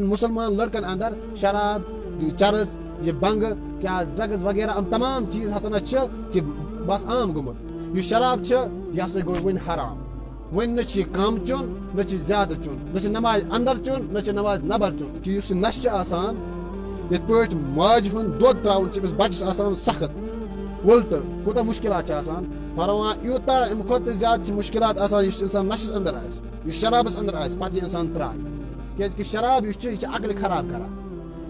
مسلمان لڑکن اندر شراب چرس یہ بنگ کیا ڈرگز وغیرہ تمام چیز ہسا کہ بس عام گومت یہ شراب یہ ہسا گو ون حرام ون نہ کم چون نہ زیادہ چون نہ نماز اندر چون نہ نماز نبر چون کہ اس نشہ آسان یت پٲٹھۍ ماجہِ ہُنٛد دۄد ترٛاوُن چھِ أمِس بَچَس آسان سخت الٹہٕ کوٗتاہ مُشکلات چھِ آسان فرمان یوٗتاہ اَمہِ کھۄتہٕ زیادٕ چھِ مُشکلات آسان یُس اِنسان نشَس اندر آسہِ یُس شرابَس اندر آسہِ پَتہٕ یہِ اِنسان ترٛایہِ کیٛازِکہِ شراب یُس چھُ یہِ چھِ عقلہِ خراب کران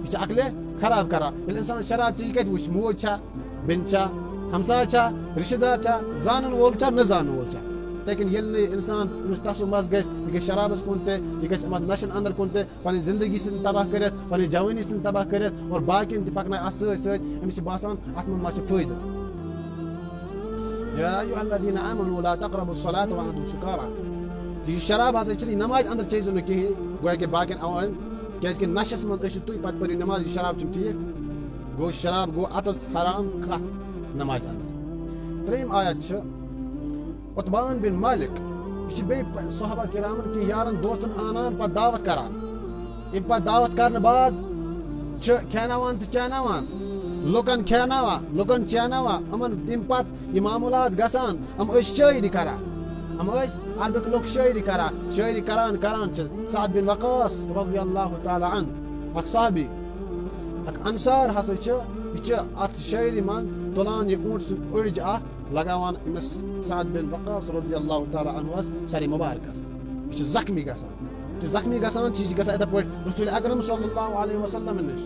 یہِ چھِ عقلہِ خراب کران ییٚلہِ اِنسان شراب چیٚیہِ یہِ کَتہِ وٕچھِ موج چھا بیٚنہِ چھا ہمساے چھا رِشتہٕ دار چھا زانن وول چھا نہ زانن وول چھا لیکن ییٚلہِ نہٕ اِنسان أمِس ٹسو مَس گژھِ یہِ گژھِ شرابَس کُن تہِ یہِ گژھِ اَتھ نشَن اندر کُن تہِ پَنٕنۍ زندگی ژھٕنہِ تباہ کٔرِتھ پَنٕنۍ جوٲنی ژھٕنہِ تباہ کٔرِتھ اور باقین تہِ پَکناوِ اَتھ سۭتۍ سۭتۍ أمِس چھِ باسان اَتھ منٛز ما چھِ فٲیدٕ یا ایُہا الذیٖنَ آمَنوٗ لا تقربوا الصلاة وانتم سُکارا یہِ شراب ہسا چھِنہٕ یہِ نمازِ اندر چیٚزیو نہٕ کِہیٖنۍ گویا کہِ باقین عوام کیٛازِکہِ نشَس منٛز ٲسِو تُہۍ پَتہٕ پٔرِو نماز یہِ شراب چھُنہٕ ٹھیٖک گوٚو شراب گوٚو اَتَس حرام کَتھ نمازِ اندر ترٛیٚیِم آیت چھِ عتبان بن مالک یہ بیٚیہِ صحابہ کرامن کہِ یارن دوستن آنان پتہٕ دعوت کران امہِ پتہٕ دعوت کرنہٕ بعد چھِ کھیناوان تہٕ چیناوان لُکن کھیناوان لُکن چیناوان یِمن تمہِ پتہٕ یہِ معموٗلات گژھان یِم ٲسۍ شٲعری کران یِم ٲسۍ عربٕکۍ لُکھ شٲعری کران کران چھِ سعد بن وقاص رضی اللہ تعالیٰ عنہ اکھ صحابی اکھ انصار ہسا چھِ یہِ چھِ اتھ شٲعری منٛز تُلان یہِ اوٗنٹ سُنٛد أڑج اکھ لگاوان أمِس سعد بن وقاص رضی اللہ تعالیٰ عنہس سرِ مبارکس یہِ چھِ زخمی گژھان یہِ زخمی گژھان چھِ یہِ چھِ گژھان یِتھے پٲٹھۍ رسول اکرم صلی اللہ علیہ وسلم نِش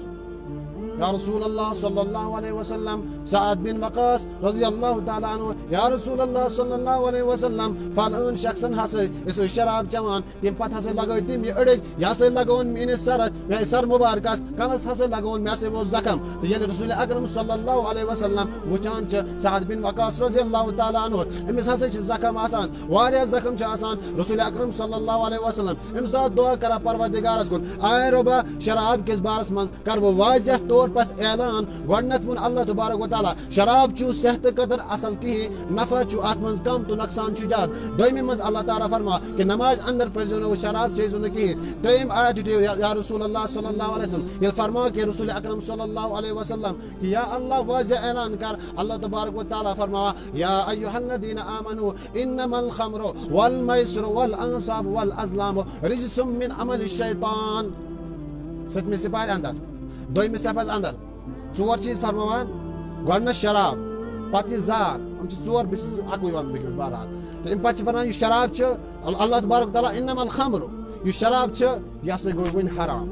یا رسول اللہ صلی اللہ علیہ وسلم سعد بن وقاص رضی اللہ تعالیٰ عنہ یا رسول اللہ صلی اللہ علیہ وسلم فلان شخصن ہسا أسۍ شراب چٮ۪وان تمہِ پتہٕ ہسا لگٲے تٔمۍ یہِ أڑج یہِ ہسا لگوُن میٲنِس سرس مےٚ سر مبارکس کلس ہسا لگوُن مےٚ ہسا اوس زخم تہٕ ییٚلہِ رسول اکرم صلی اللہ علیہ وسلم وٕچھان چھِ سعد بن وقاص رضی اللہ تعالیٰ عنہ أمِس ہسا چھِ زخم آسان واریاہ زخم چھِ آسان رسول اکرم صلی اللہ علیہ وسلم اَمہِ ساتہٕ دعا کران پروردگارس کُن آے رۄبا شراب کِس بارس منٛز کر بہٕ واضح طور پس اعلان گۄڈٕنیتھ ووٚن اللہ تبارک و تعالیٰ شراب چھُ صحتہٕ خٲطرٕ اصل کِہیٖنۍ نفع چھُ اتھ منٛز کم تہٕ نۄقصان چھُ زیادٕ دوٚیمہِ منٛز اللہ تعالیٰ فرما کہِ نماز اندر پٔرزیو نہٕ شراب چیٚزیو نہٕ کِہیٖنۍ ترٛیٚیِم آیت دِتِو یا رسول اللہ صلی اللہ علیہ وسلم ییٚلہِ فرما کہِ رسول اکرم صلی اللہ علیہ وسلم کہِ یا اللہ واضح اعلان کر اللہ تبارک و تعالیٰ فرما یا ایُہا الذیٖنَ آمنوٗ انما الخمر والمیسر والانصاب والازلام رجس من عمل الشیطان سٔتمہِ سِپارِ اندر دوٚیمہِ صفس اندر ژور چیٖز فرماوان گۄڈٕنیتھ شراب پتہٕ یہِ زار یِم چھِ ژور بہٕ چھُس اکوُے ونان وٕنکیٚنس بہرحال تہٕ امہِ پتہٕ چھِ ونان یہِ شراب چھُ اللہ تبارک و تعالیٰ انما الخمر یُس شراب چھُ یہِ ہسا گوٚو وۄنۍ حرام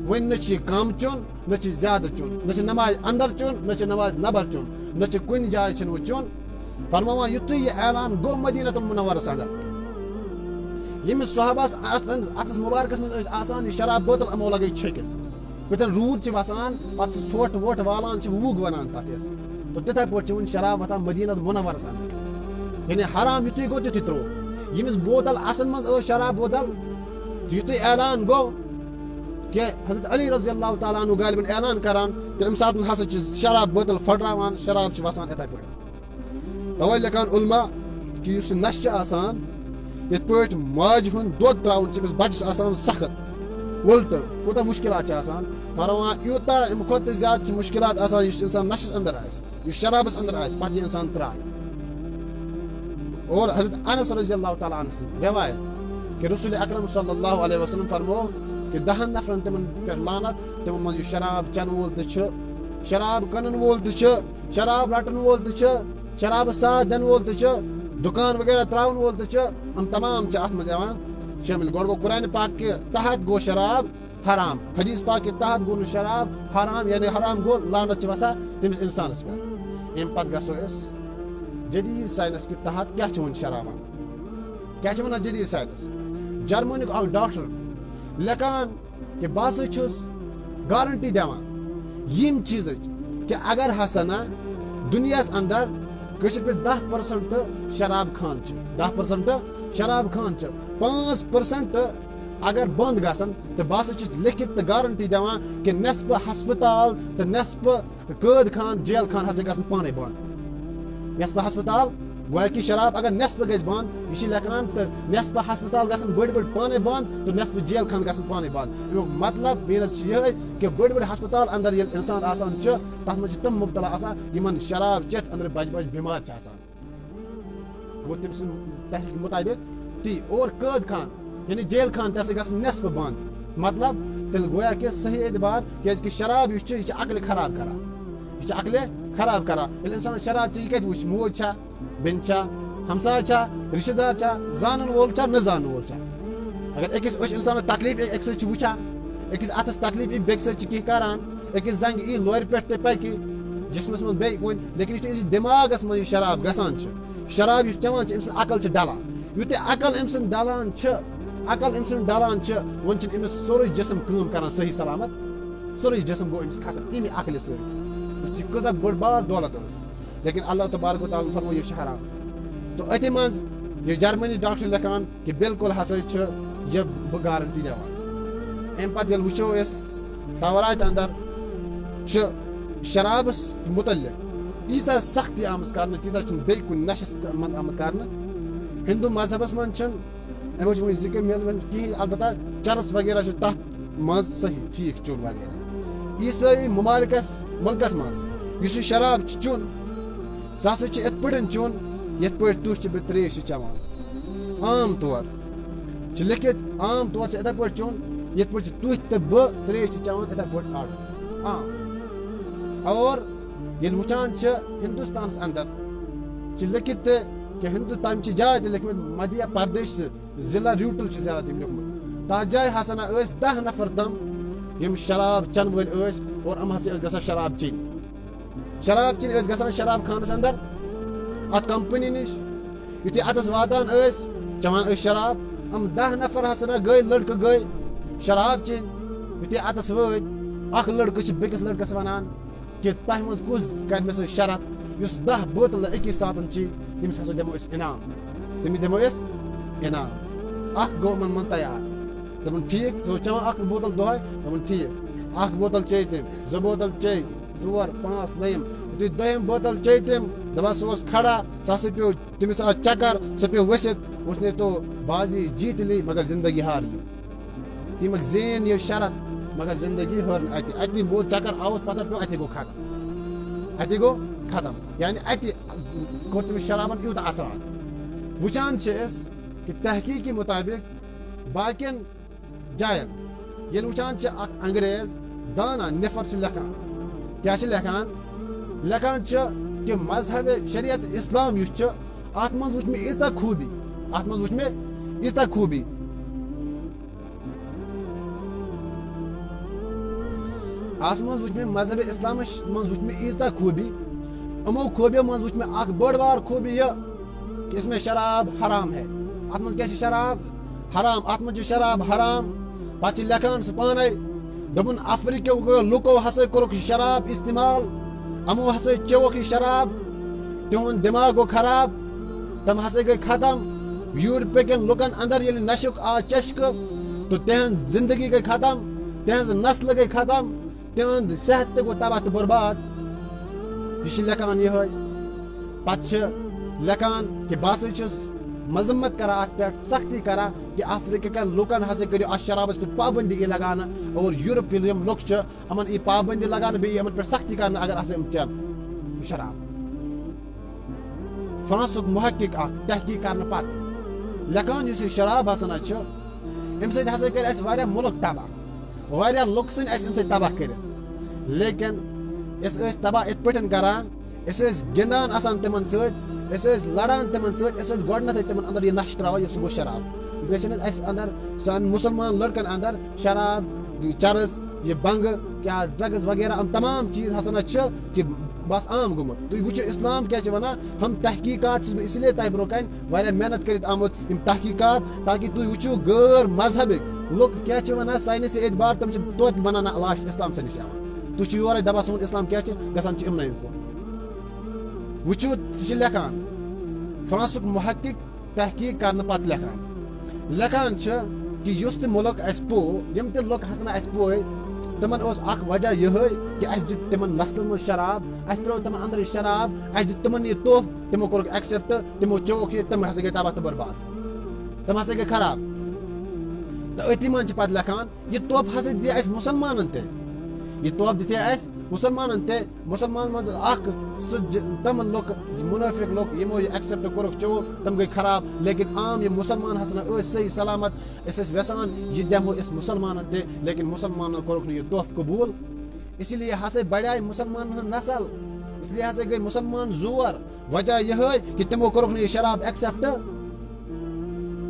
وۄنۍ نہ چھِ یہِ کم چیوٚن نہ چھِ زیادٕ چیوٚن نہ چھِ نماز اندر چیوٚن نہ چھِ نماز نبر چیوٚن نہ چھِ کُنہِ جایہِ چھُنہٕ وۄنۍ چیوٚن فرماوان یُتھُے یہِ اعلان گوٚو مدیٖنۃ المنورس اندر ییٚمِس صحابس اتھس مبارکس منٛز ٲسۍ آسان یہِ شراب بوتل یِمو لگٲے چھٔکِتھ ییٚتٮ۪ن روٗد چھِ وسان پتہٕ سُہ ژھۄٹھ وۄٹھ والان چھِ وُگ ونان تتھ یس تہٕ تِتھے پٲٹھۍ چھِ وۄنۍ شراب وۄتھان مدیٖنۃ منورس اندر یعنی حرام یُتھُے گوٚو تیُتھُے تروو ییٚمِس بوتل اصل منٛز ٲس شراب بوتل یُتھُے اعلان گوٚو کہِ حضرت علی رضی اللہ تعالیٰ عنہ غالباً اعلان کران تہٕ امہِ ساتہٕ ہسا چھِ شراب بوتل پھٹراوان شراب چھِ وسان یِتھے پٲٹھۍ توے لیکھان علما کہِ یُس یہِ نشہٕ چھُ آسان یِتھ پٲٹھۍ ماجہِ ہُنٛد دۄد ترٛاوُن چھِ أمِس بچس آسان سخت الٹہٕ کوٗتاہ مُشکلات چھِ آسان فرمان یوٗتاہ اَمہِ کھۄتہٕ زیادٕ چھِ مُشکلات آسان یُس اِنسان نشَس اندر آسہِ یُس شرابس اندر آسہِ پتہٕ یہِ اِنسان ترٛایہِ اور حضرت انس رضی اللہ تعالیٰ عنہ سٕنٛز رٮ۪وایت کہِ رسول اکرم صلی اللہ علیہ وسلم فرمو کہِ 10 نفرن تِمن پٮ۪ٹھ لعنت تِمو منٛز یُس شراب چٮ۪نہٕ وول تہِ چھُ شراب کٕنن وول تہِ چھُ شراب رٹن وول تہِ چھُ شرابس ساتھ دِنہٕ وول تہِ چھُ دُکان وغیرہ تراون وول تہِ چھُ یِم تمام چھِ اتھ منٛز یِوان شٲمِل گۄڈٕ گوٚو قرآنِ پاک کہِ تحت گوٚو شراب حرام حدیث پاک کہِ تحت گوٚو نہٕ شراب حرام یعنی حرام گوٚو لعنت چھِ وسان تٔمِس انسانس پٮ۪ٹھ امہِ پتہٕ گژھو أسۍ جدید ساینس کہِ تحت کیاہ چھِ وۄنۍ شراب ونان کیاہ چھِ ونان جدید ساینس جرمنیُک اکھ ڈاکٹر لیکھان کہِ بہٕ ہسا چھُس گارنٹی دِوان ییٚمہِ چیٖزٕچ کہِ اگر ہسا نہ دُنیاہس اندر کٲشِر پٲٹھۍ 10% شراب خان چھِ 10% شراب خان چھِ 5% اگر بند گژھن تہٕ بہٕ ہسا چھُس لیکھِتھ تہٕ گارنٹی دِوان کہِ نٮ۪صفہٕ ہسپتال تہٕ نٮ۪صفہٕ قٲد خان جیل خان ہسا گژھن پانے بند نٮ۪صفہٕ ہسپتال گویا کہ شراب اگر نصف گژھِ بند یہ لکھان تو نصف ہسپتال گژھن بڑ بڑ پانے بند تو نصف جیل خان گژھن پانے بند امیک مطلب میرے یہ کہ بڑ بڑ ہسپتال اندر یل انسان آسان تر مجھ تم مبتلا آسان یمن شراب چیت اندر بج بج بیمار آسان گو تم سن تحقیق مطابق تی اور قید خان یعنی جیل خان تہ گژھن نصف بند مطلب تیل گویا کہ صحیح اعتبار کہ شراب یہ عقل خراب کران یہ عقل خراب کران انسان شراب چھ یہ کت وچ موج چھا بین چھا ہمسائے چھا رشتہ دار چھا زانن وول چھا نہ زانن وول چھا اگر اکس انسان تکلیف ایک سۭتۍ چھُ وٕچھان أکِس اتھس تکلیف ای بیٚکہِ سۭتۍ چھِ کینٛہہ کران أکِس زنگہِ ای لورِ پٮ۪ٹھ تہِ پکہِ جسمس منٛز بیٚیہِ کُنہِ لیکن یُتھُے أمِس دٮ۪ماغس منٛز یہِ شراب گژھان چھِ شراب یُس چٮ۪وان چھِ أمۍ سٕنٛز عقل چھِ ڈلان یُتھُے عقل أمۍ سٕنٛز ڈلان چھِ وۄنۍ چھُنہٕ أمِس سورُے جسم کٲم کران صحیح سلامت سورُے جسم گوٚو أمِس ختم اَمہِ عقلہِ سۭتۍ وٕچھ یہِ کۭژاہ بٔڑ بار دولت ٲس لیکن اللہ تبارک و تعالیٰ فرمو یہِ چھِ حرام تو أتھی منٛز یہِ جرمنی ڈاکٹر لیکھان کہ بالکل ہسا چھِ یہِ بہٕ گارنٹی دِوان اَمہِ پتہٕ ییٚلہِ وٕچھو أسۍ تورات اندر چھِ شرابس متعلق تیٖژاہ سختی آمٕژ کرنہٕ تیٖژاہ چھِنہٕ بیٚیہِ کُنہِ نشس منٛز آمٕژ کرنہٕ ہندو مذہبس منٛز چھِنہٕ امیُک چھُ وُنہِ ذکر میلان کِہیٖنۍ البتہ چرس وغیرہ چھِ تتھ منٛز صحیح ٹھیٖک چیوٚن وغیرہ عیٖسٲیی مُلکس منٛز یُس یہِ شراب چھُ چیوٚن سُہ ہسا چھُ یِتھ پٲٹھۍ چیوٚن یِتھ پٲٹھۍ تُہۍ چھِ بیٚیہِ ترٛیش چھِ چٮ۪وان عام طور چھِ لیکھِتھ عام طور چھِ یِتھے پٲٹھۍ چیوٚن یِتھ پٲٹھۍ چھِ تُہۍ تہٕ بہٕ ترٛیش چھِ چٮ۪وان یِتھے پٲٹھۍ عام اور ییٚلہِ وٕچھان چھِ ہندوستانس اندر چھِ لیکھِتھ تہِ کہ ہندوستان چہِ جایہِ تہِ لیکھمٕتۍ مدھیہ پردیش ضلع روٗٹل چھِ زیادٕ تِم لیوٚکھمُت تتھ جایہِ ہسا نہ ٲسۍ 10 نفر تِم یِم شراب چٮ۪نہٕ وٲلۍ ٲسۍ اور یِم ہسا ٲسۍ گژھان شراب چیٚنۍ ٲسۍ گژھان شراب خانس اندر اتھ کمپنی نِش یُتھُے اتس واتان ٲسۍ چٮ۪وان ٲسۍ شراب یِم 10 نفر ہسا نہ گٔے لڑکہٕ گٔے شراب چیٚنۍ یُتھُے اتس وٲتۍ اکھ لڑکہٕ چھِ بیٚکِس لڑکس ونان کہ تۄہہِ منٛز کُس کرِ مےٚ سۭتۍ شرط یُس 10 بوتلہٕ أکی ساتن چی تٔمِس ہسا دِمو أسۍ انعام اکھ گوٚو یِمن منٛز تیار دوٚپُن ٹھیٖک سُہ اوس چٮ۪وان اکھ بوتل دۄہے دوٚپُن ٹھیٖک اکھ بوتل چیٚیہِ تٔمۍ 2 بوتل چیٚیہِ 4 5 نٔیِم یُتھُے 2یِم بوتل چیٚیہِ تٔمۍ دپان سُہ اوس کھڑا سُہ ہسا پیوٚو تٔمِس آو چکر سُہ پیوٚو ؤسِتھ اسنے تو بازی جیت لی مگر زندگی ہار لی تمیُک زین یہِ شرط مگر زندگی ہٲر نہٕ اتہِ ووت چکر آوُس پتہ پیوٚو اتہِ گوٚو ختم یعنی اتہِ کوٚر تٔمِس شرابن یوٗتاہ اثرات وٕچھان چھِ أسۍ کہ تحقیٖقی مطابق باقین جاین ییٚلہِ وٕچھان چھِ اکھ انگریز دانا نفر چھِ لیکھان کیاہ چھِ لیکھان چھِ کہ مذہب شریعت اسلام یُس چھُ اتھ منٛز وٕچھ مےٚ ییٖژاہ خوٗبی اتھ منٛز وٕچھ مےٚ ییٖژاہ خوٗبی مذہب اسلامس منٛز وٕچھ مےٚ ییٖژاہ خوٗبی یِمو خوٗبیو منٛز وٕچھ مےٚ اکھ بٔڑ بار خوٗبی یہِ کہ اس میں شراب حرام ہے اتھ منٛز کیاہ چھِ شراب حرام اتھ منٛز چھِ شراب حرام پتہٕ چھِ لیکھان سُہ پانے دوٚپُن افریٖکیو لُکو ہسا کوٚرُکھ شراب استعمال یِمو ہسا چیوکھ یہِ شراب تِہُنٛد دٮ۪ماغ گوٚو خراب تِم ہسا گٔے ختم یوٗرپکٮ۪ن لُکن اندر ییٚلہِ نشُک آو چشکہٕ تہٕ تِہنٛز زندگی گٔے ختم تِہنٛز نسلہٕ گٔے ختم تِہُنٛد صحت تہِ گوٚو تباہ تہٕ برباد یہِ چھِ لیکھان یِہوے پتہٕ چھِ لیکھان کہ بہٕ ہسا چھُس مذمت کران اتھ پٮ۪ٹھ سختی کران کہ افریٖکہٕکٮ۪ن لُکن ہسا کٔرِو اتھ شرابس پٮ۪ٹھ پابنٛدی یی لگاونہٕ اور یوٗرپین یِم لُکھ چھِ یِمن یی پابنٛدی لگاونہٕ بیٚیہِ یِمن پٮ۪ٹھ سختی کرنہٕ اگر ہسا یِم چٮ۪ن شراب فرانسُک محقق اکھ تحقیٖق کرنہٕ پتہٕ لیکھان یُس یہِ شراب ہسا نہ چھُ امہِ سۭتۍ ہسا کٔرۍ اسہِ واریاہ مُلک تباہ واریاہ لُکھ ژھٕنۍ اسہِ امہِ سۭتۍ تباہ کٔرِتھ لیکن أسۍ ٲسۍ تباہ یِتھ پٲٹھۍ کران أسۍ ٲسۍ گِنٛدان آسان تِمن سۭتۍ أسۍ ٲسۍ لڑان تِمن سۭتۍ أسۍ ٲسۍ گۄڈٕنیتھٕے تِمن اندر یہِ نشہٕ تراوان یہِ سُہ گوٚو شراب یہِ گژھِ نہٕ اسہِ اندر سانہِ مُسلمان لڑکن اندر شراب چرس یہِ بنگہٕ کیاہ ڈرگز وغیرہ یِم تمام چیٖز ہسا نہ چھِ کہ بس عام گوٚمُت تُہۍ وٕچھِو اسلام کیاہ چھِ ونان ہم تحقیٖقات چھُس بہٕ اسی لیے تۄہہِ برونٛہہ کنہِ واریاہ محنت کٔرِتھ آمُت یِم تحقیٖقات تاکہِ تُہۍ وٕچھِو غٲر مذہبٕکۍ لُکھ کیاہ چھِ ونان ساینسی اعتبار تِم چھِ توتہِ ونان لاسٹ اسلامسٕے نِش یِوان تُہۍ چھِو یورے دپان سون اسلام کیاہ چھِ گژھان چھِ یِمنٕے کُن وٕچھِو سُہ چھِ لیکھان فرانسُک محقق تحقیٖق کرنہٕ پتہٕ لیکھان چھِ کہ یُس تہِ مُلک اسہِ پوٚو یِم تہِ لُکھ ہسا نہٕ اسہِ پوے تمن اخ وجہ یہ کہ اس دیت تمن نسل من شراب اس ترو تمن اندر شراب اس دیت تمن یہ توف تمو کور ایکسپٹ تمو چوک یہ تم ہسا گئی تباہ تو برباد تم ہسا گئی خراب تو اتی من پتہ لکھان یہ توف ہسا دی اس مسلمانن تے یہ توف دی اس مسلمانن تے مسلمان من اخ تمن لوک منافق لوک یمو یہ ایکسپٹ کورک چو تم گئی خراب لیکن عام یہ مسلمان ہسنا اس صحیح سلامت اس ویسان یہ دمو اس مسلمانن تے لیکن مسلمان کورک یہ توف قبول اسی لیے ہسا بڑھائے مسلمان نسل اس لیے ہسا گئی مسلمان زور وجہ یہ کہ تمو کورک یہ شراب ایکسپٹ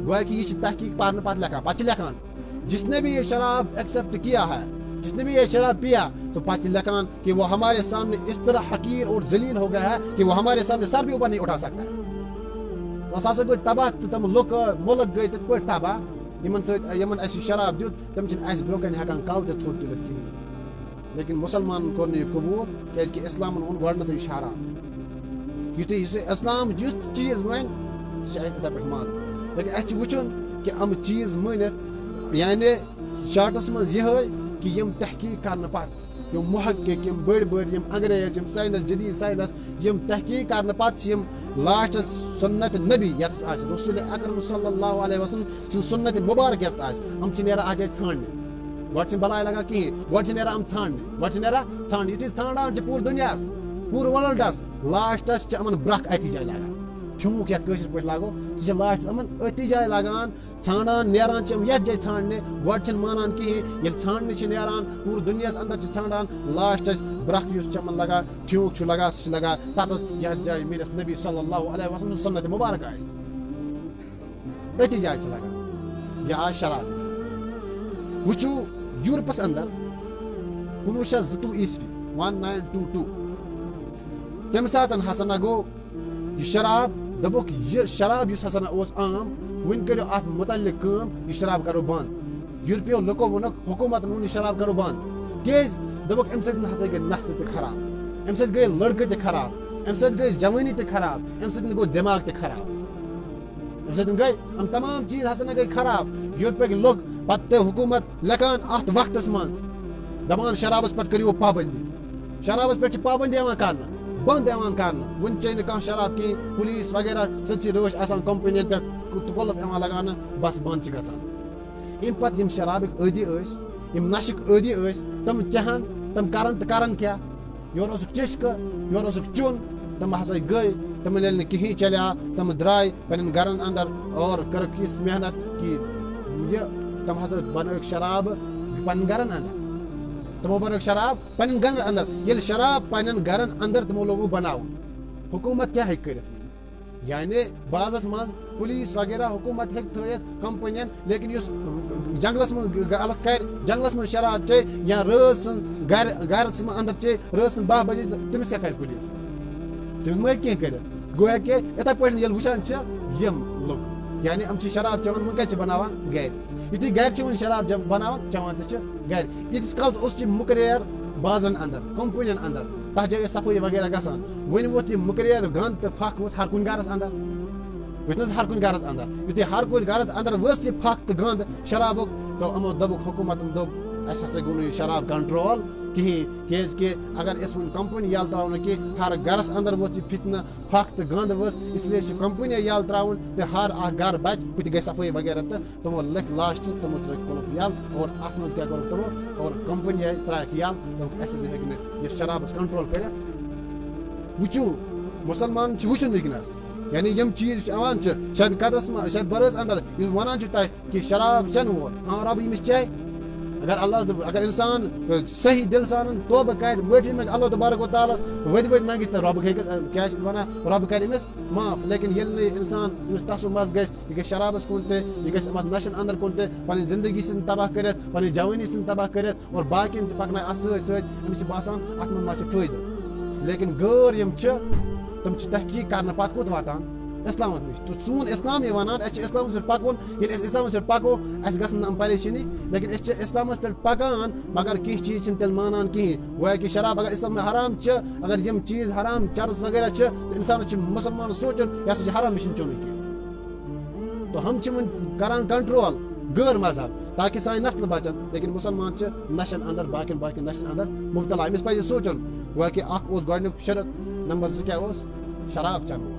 گویا کہ یہ تحقیق پارنے پات لکھان جس نے بھی یہ شراب ایکسپٹ کیا ہے جس نے بھی یہ شراب پیا تو پات لکھان کہ وہ ہمارے سامنے اس طرح حقیر اور ذلیل ہو گیا ہے کہ وہ ہمارے سامنے سر بھی اوپر نہیں اٹھا سکتا ہے تو اساسا گئی تباہ تم لوک ملک گئی تت پہ تباہ یمن اس شراب دیت تم چھ اس برونکن ہکان کال تہ تھوت تلت کہین لیکن مسلمان کور نہ قبول کیاز کہ اسلام اون گڈنت شراب یتھ اسلام جس چیز ون سہ اتھے پہ مان لیکن اس وچن کہ ام چیز مانت یعنی شارٹس من یہ کہ یم تحقیق کرنے پت یم محقق یم بڑ یم انگریز یم سائنس جدید سائنس یم تحقیق کرنے پت یم لاسٹس سنت نبی یتس آس رسول اکرم صلی اللہ علیہ وسلم سنت مبارک یت آس ام چھ نیرا آج ژھانڈنے گۄڈٕ چھنہٕ بلاے لگان کہین گۄڈٕ چھِ نیران ام ژھانڈنے گۄڈٕ چھِ نیران ژھانڈنے یُتھُے ژھانڈان چھِ پوٗرٕ دُنیاہس پوٗرٕ ورلڈس لاسٹس چھِ یِمن برکھ أتھی جایہِ لگان ٹھیوٗک یتھ کٲشِر پٲٹھۍ لاگو سُہ چھِ لاسٹس یِمن أتھی جایہِ لگان ژھانڈان نیران چھِ یِم یتھ جایہِ ژھانڈنہِ گۄڈٕ چھِنہٕ مانان کِہیٖنۍ ییٚلہِ ژھانڈنہِ چھِ نیران پوٗرٕ دُنیاہس انٛدر چھِ ژھانڈان لاسٹس برکھ یُس چھِ یِمن لگان ٹھیوٗک چھُ لگان سُہ چھُ لگان تتس یتھ جایہِ میٲنِس نبی صلی اللہ علیہ وسلم سنت مبارک آسہِ تٔتھی جایہِ چھِ لگان یہِ آے شراب وٕچھو یورپس اندر 1922 عیسوی 1922 تمہِ ساتن ہسا نہ گوٚو یہ شراب دپوک یہ شراب یُس ہسا اوس عام وۄنۍ کٔرِو اتھ متعلق کٲم یہ شراب کرو بند یورپیو لُکو ووٚنُکھ حکوٗمتن ووٚن یہِ شراب کرو بند کیازِ دوٚپُکھ امہِ سۭتۍ ہسا گٔے نسلہٕ تہِ خراب امہِ سۭتۍ گٔے لڑکہٕ تہِ خراب امہِ سۭتۍ گٔے جوٲنی تہِ خراب امہِ سۭتۍ گوٚو دٮ۪ماغ تہِ خراب امہِ سۭتۍ گٔے یِم تمام چیٖز ہسا گٔے خراب یورپٕکۍ لُکھ پتہٕ تہِ حکوٗمت لیکھان اتھ وقتس منٛز دپان شرابس پٮ۪ٹھ کٔرِو پابنٛدی شرابس پٮ۪ٹھ چھِ پابنٛدی یِوان کرنہٕ بند یِوان کرنہٕ وُنہِ چیٚیہِ نہٕ کانٛہہ شراب کِہیٖنۍ پُلیٖس وغیرہ سٲرسٕے رٲچھ آسان کمپنین پٮ۪ٹھ قُلف یِوان لگاونہٕ بس بند چھِ گژھان اَمہِ پتہٕ یِم شرابٕکۍ عٲدی ٲسۍ یِم نشٕکۍ عٲدی ٲسۍ تِم چٮ۪ہن تِم کرن تہٕ کرن کیٛاہ یورٕ اوسُکھ چشکہٕ یورٕ اوسُکھ چوٚن تِم ہسا گٔے تِمن ییٚلہِ نہٕ کِہیٖنۍ چلیو تِم درٛاے پننٮ۪ن گرن اندر اور کٔرٕکھ یِژھ محنت کہ یہِ تِم ہسا بنٲوِکھ شراب پننٮ۪ن گرن اندر تمو بنٲوِکھ شراب پننٮ۪ن گرن اندر ییٚلہِ شراب پننٮ۪ن گرن اندر تمو لوگوٗ بناوُن حکوٗمت کیٛاہ ہیٚکہِ کٔرِتھ یعنی بعضس منٛز پُلیٖس وغیرہ حکوٗمت ہیٚکہِ تھٲیِتھ کمپنین لیکن یُس جنگلس منٛز غلط کرِ جنگلس منٛز شراب چیٚیہِ یا رٲژ سٕنٛز گرس اندر چیٚیہِ رٲژ سٕنٛز 12 بجے تٔمِس کیٛاہ کرِ پُلیٖس تٔمِس ما ہیٚکہِ کینٛہہ کٔرِتھ گویا کہِ یِتھے پٲٹھۍ ییٚلہِ وٕچھان چھِ یِم لُکھ یعنی یِم چھِ شراب چٮ۪وان وۄنۍ کتہِ چھِ بناوان گرِ یُتھُے گرِ چھِ وۄنۍ شراب بناوان چٮ۪وان تہِ چھِ گرِ ییٖتِس کالس اوس یہِ مُقرر بازرن اندر کمپنین اندر تتھ جایہِ ٲس صفٲیی وغیرہ گژھان وۄنۍ ووت یہِ مُقرر گنٛد تہٕ پھکھ ووت ہر کُنہِ گرس اندر وٕچھ نہ حظ ہر کُنہِ گرس اندر یُتھُے ہر کُنہِ گرس اندر ؤژھ یہِ پھکھ تہٕ گنٛد شرابُک تہٕ یِمو دوٚپُکھ حکوٗمتن دوٚپ اَسہِ ہسا گوٚو نہٕ یہِ شراب کنٹرول کِہیٖنۍ کیازِ کہِ اگر أسۍ وۄنۍ کمپنی یلہٕ تراوو نہٕ کینٛہہ ہر گرس اندر ووت یہِ فتنہٕ پھکھ تہٕ گنٛد ؤژھ اس لیے چھِ کمپنی یلہٕ تراوُن تہٕ ہر اکھ گرٕ بچہِ ہُتہِ گژھِ صفٲیی وغیرہ تہٕ تِمو لٔکھ لاسٹ تِمو ترٲوِکھ قُلف یلہٕ اور اتھ منٛز کیٛاہ کوٚرُکھ تِمو اور کمپنی ترٛایکھ یلہٕ دوٚپُکھ اَسہِ ہسا ہیٚکہِ نہٕ یہِ شرابس کنٹرول کٔرِتھ وٕچھو مسلمان چھِ وٕچھُن وٕنکیٚنس یعنی یِم چیٖز یِوان چھِ شبِ قدرس منٛز شبِ برس اندر یُس ونان چھُ تۄہہِ کہِ شراب چٮ۪نہٕ وول ہاں رب ییٚمِس چاہے اگر اللہ اگر انسان صحیح دل سان توبہ کرِ معٲفی منگہِ اللہ تبارک و تعالیٰ ؤدۍ ؤدۍ منگہِ تہٕ رۄب ہیٚکہِ کیٛاہ چھِ ونان رۄب کرِ أمِس معاف لیکن ییٚلہِ نہٕ انسان أمِس تسُب مس گژھِ یہِ گژھِ شرابس کُن تہِ یہِ گژھِ یِمن نشن اندر کُن تہِ پنٕنۍ زندگی ژھٕنہِ تباہ کٔرِتھ پنٕنۍ جوٲنی ژھٕنہِ تباہ کٔرِتھ اور باقین تہِ پکناے اتھ سۭتۍ سۭتۍ أمِس چھِ باسان اتھ منٛز ما چھُ فٲیدٕ لیکن غٲر یِم چھِ تِم چھِ تحقیٖق کرنہٕ پتہٕ کوٚت واتان اسلامس نِش تہٕ سون اسلام یہِ ونان اَسہِ چھُ اسلامس پٮ۪ٹھ پکُن ییٚلہِ أسۍ اسلامس پٮ۪ٹھ پکو اَسہِ گژھن نہٕ یِم پریشٲنی لیکن أسۍ چھِ اسلامس پٮ۪ٹھ پکان مگر کینٛہہ چیٖز چھِنہٕ تیٚلہِ مانان کِہیٖنۍ گویا کہِ شراب اگر اسلام حرام چھِ اگر یِم چیٖز حرام چرس وغیرہ چھِ تہٕ انسانس چھُ مُسلمانس سونٛچُن یہِ ہسا چھُ حرام یہِ چھُنہٕ چیوٚنٕے کینٛہہ تو ہم چھِ وۄنۍ کران کنٹرول غیر مذہب تاکہ سان نسل بچن لیکن مسلمان نشن اندر باقین نشن اندر مبتلا امس پہ سوچن گویا کہ اخ گۄڈنیُک شرط نمبر 2 کیا شراب چنو